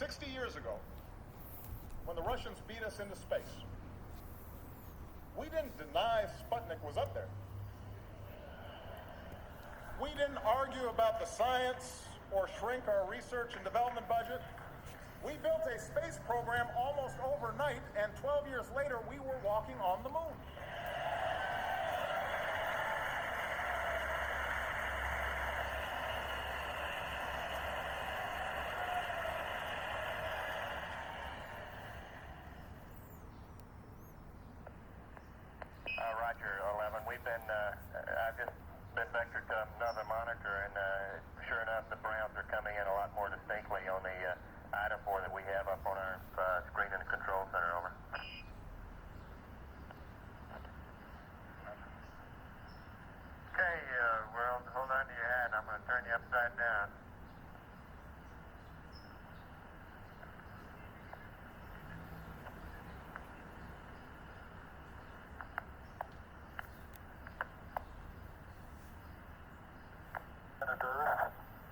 60 years ago, when the Russians beat us into space, we didn't deny Sputnik was up there. We didn't argue about the science or shrink our research and development budget. We built a space program almost overnight, and 12 years later, we were walking on the moon. Roger, 11. I've just been vectored to another monitor, and sure enough, the Browns are coming in a lot more distinctly on the item 4 that we have up on our screen in the control center. Over. Okay, well, hold on to your hat. I'm going to turn you upside down.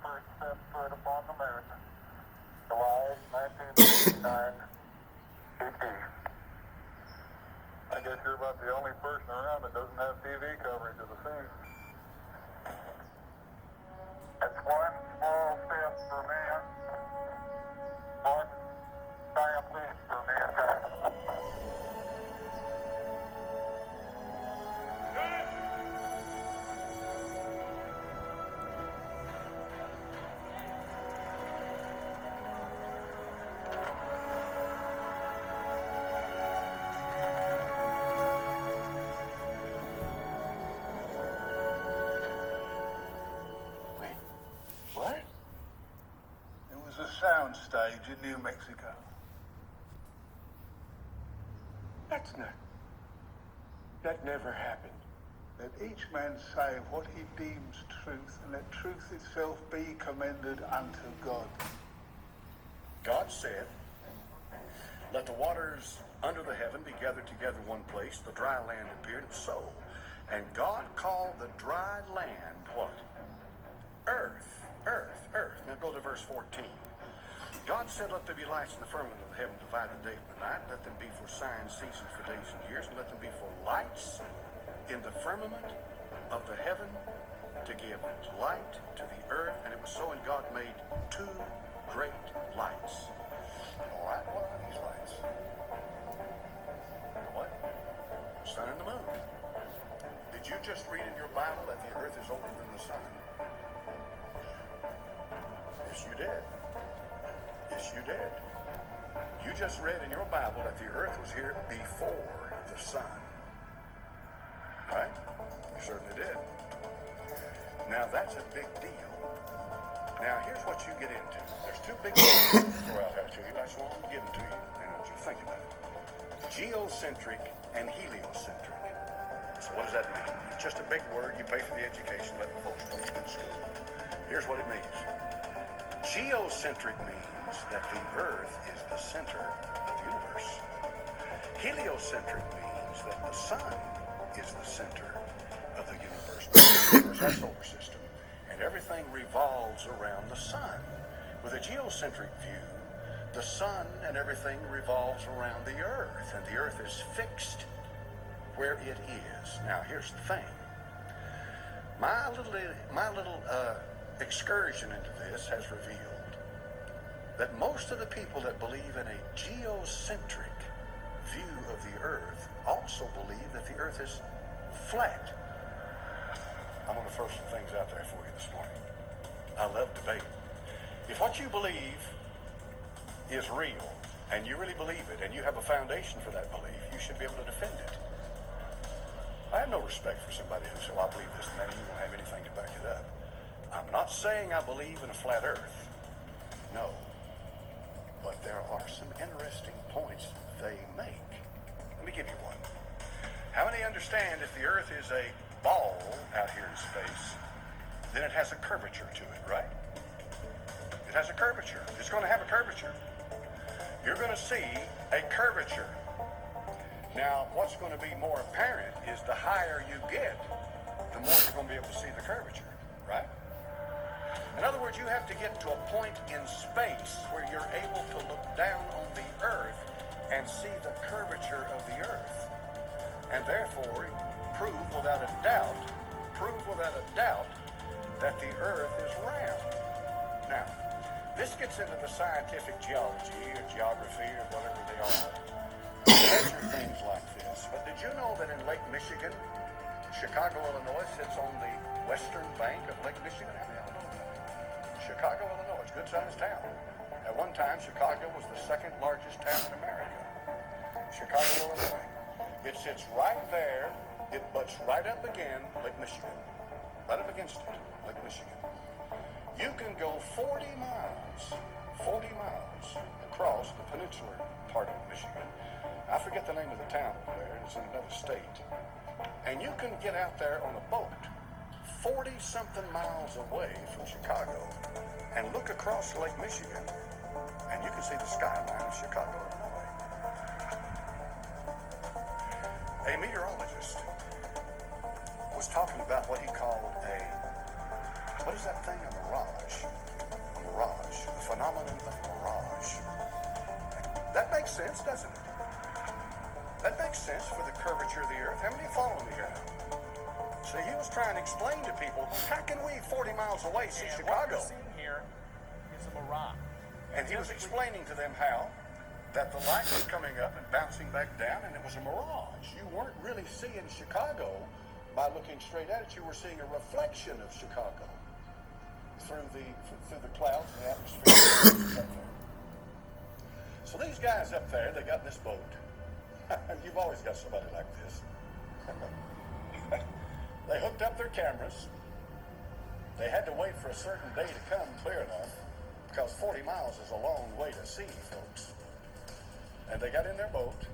First step foot upon the moon. July 1969. PT. I guess you're about the only person around that doesn't have TV coverage of the scene. That's one small step for man, one giant leap for mankind. Sound stage in New Mexico. That never happened. Let each man say what he deems truth, and let truth itself be commended unto God. God said, let the waters under the heaven be gathered together in one place. The dry land appeared, and so. And God called the dry land what? Earth. Earth. Earth. Now go to verse 14. God said, let there be lights in the firmament of the heaven, divide the day from the night. Let them be for signs, seasons, for days and years. And let them be for lights in the firmament of the heaven to give light to the earth. And it was so, and God made two great lights. All right, what are these lights? What? The sun and the moon. Did you just read in your Bible that the earth is older than the sun? Yes, you did. Yes, you did. You just read in your Bible that the earth was here before the sun. Right? You certainly did. Now, that's a big deal. Now, here's what you get into. There's two big words to throw out there to you. I just want to give them to you, and I want you to think about it. Geocentric and heliocentric. So what does that mean? It's just a big word. You pay for the education, let the folks know in school. Here's what it means. Geocentric means that the earth is the center of the universe. Heliocentric means that the sun is the center of the universe. Our solar system. And everything revolves around the sun. With a geocentric view, the sun and everything revolves around the earth. And the earth is fixed where it is. Now, here's the thing. My little excursion into this has revealed that most of the people that believe in a geocentric view of the earth also believe that the earth is flat. I'm going to throw some things out there for you this morning. I love debate. If what you believe is real, and you really believe it, and you have a foundation for that belief, you should be able to defend it. I have no respect for somebody who says, well, I believe this and that, and you don't have anything to back it up. I'm not saying I believe in a flat earth. No. But there are some interesting points they make. Let me give you one. How many understand if the earth is a ball out here in space, then it has a curvature to it, right? It has a curvature. It's going to have a curvature. You're going to see a curvature. Now, what's going to be more apparent is the higher you get, the more you're going to be able to see the curvature, right? In other words, you have to get to a point in space where you're able to look down on the earth and see the curvature of the earth. And therefore, prove without a doubt that the earth is round. Now, this gets into the scientific geology or geography or whatever they are. Measure things like this. But did you know that in Lake Michigan, Chicago, Illinois sits on the western bank of Lake Michigan? How many of y'all know that? Chicago, Illinois, it's a good-sized town. At one time, Chicago was the second largest town in America. Chicago, Illinois. It sits right there. It butts right up again Lake Michigan. Right up against it, Lake Michigan. You can go 40 miles across the peninsular part of Michigan. I forget the name of the town over there. It's in another state. And you can get out there on a boat 40-something miles away from Chicago and look across Lake Michigan, and you can see the skyline of Chicago, Illinois. A meteorologist was talking about what he called what is that thing, a mirage? A mirage, the phenomenon of mirage. That makes sense, doesn't it? That makes sense for the curvature of the earth. How many follow me here now? So he was trying to explain to people, how can we 40 miles away see Chicago? What you're seeing here is a mirage. And he was explaining to them how that the light was coming up and bouncing back down, and it was a mirage. You weren't really seeing Chicago by looking straight at it. You were seeing a reflection of Chicago through the clouds and the atmosphere. So these guys up there, they got this boat. You've always got somebody like this. They hooked up their cameras. They had to wait for a certain day to come clear enough, because 40 miles is a long way to see, folks. And they got in their boat,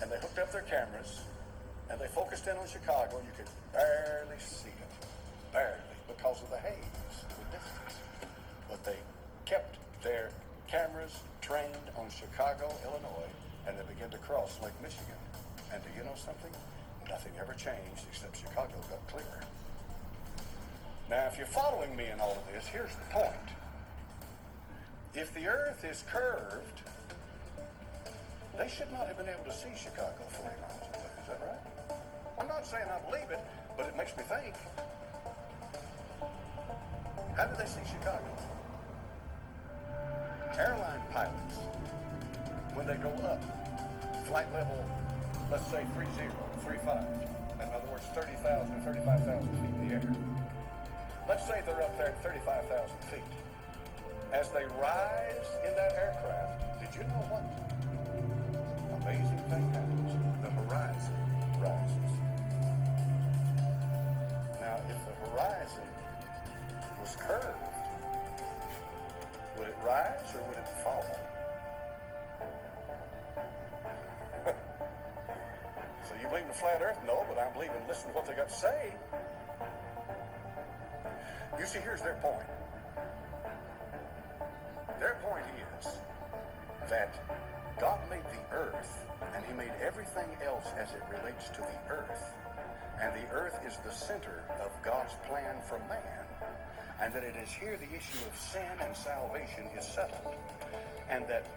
and they hooked up their cameras, and they focused in on Chicago. You could barely see it, barely, because of the haze, the distance. But they kept their cameras trained on Chicago, Illinois, and they began to cross Lake Michigan. And do you know something? Nothing ever changed except Chicago got clearer. Now, if you're following me in all of this, here's the point. If the earth is curved, they should not have been able to see Chicago 40 miles away. Is that right? I'm not saying I believe it, but it makes me think. How did they see Chicago? Airline pilots, when they go up, flight level, let's say 35, in other words, 30,000 or 35,000 feet in the air. Let's say they're up there at 35,000 feet. As they rise in that aircraft, did you know what? Amazing thing happens. The horizon rises. Now, if the horizon was curved, would it rise or would it fall? So you believe in the flat earth? No, but I believe in listen to what they got to say. You see, here's their point. Their point is that God made the earth, and he made everything else as it relates to the earth. And the earth is the center of God's plan for man. And that it is here the issue of sin and salvation is settled. And that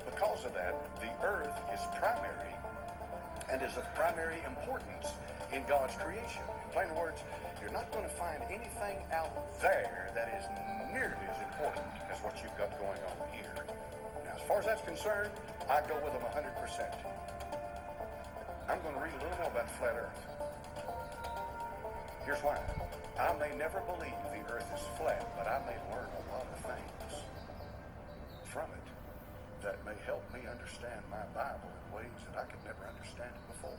because of that, the earth is primary and is of primary importance in God's creation. In plain words, you're not going to find anything out there that is nearly as important as what you've got going on here. Now, as far as that's concerned, I go with them 100%. I'm going to read a little more about the flat earth. Here's why. I may never believe the earth is flat, but I may learn a lot of things from it that may help me understand my Bible in ways that I could never understand it before.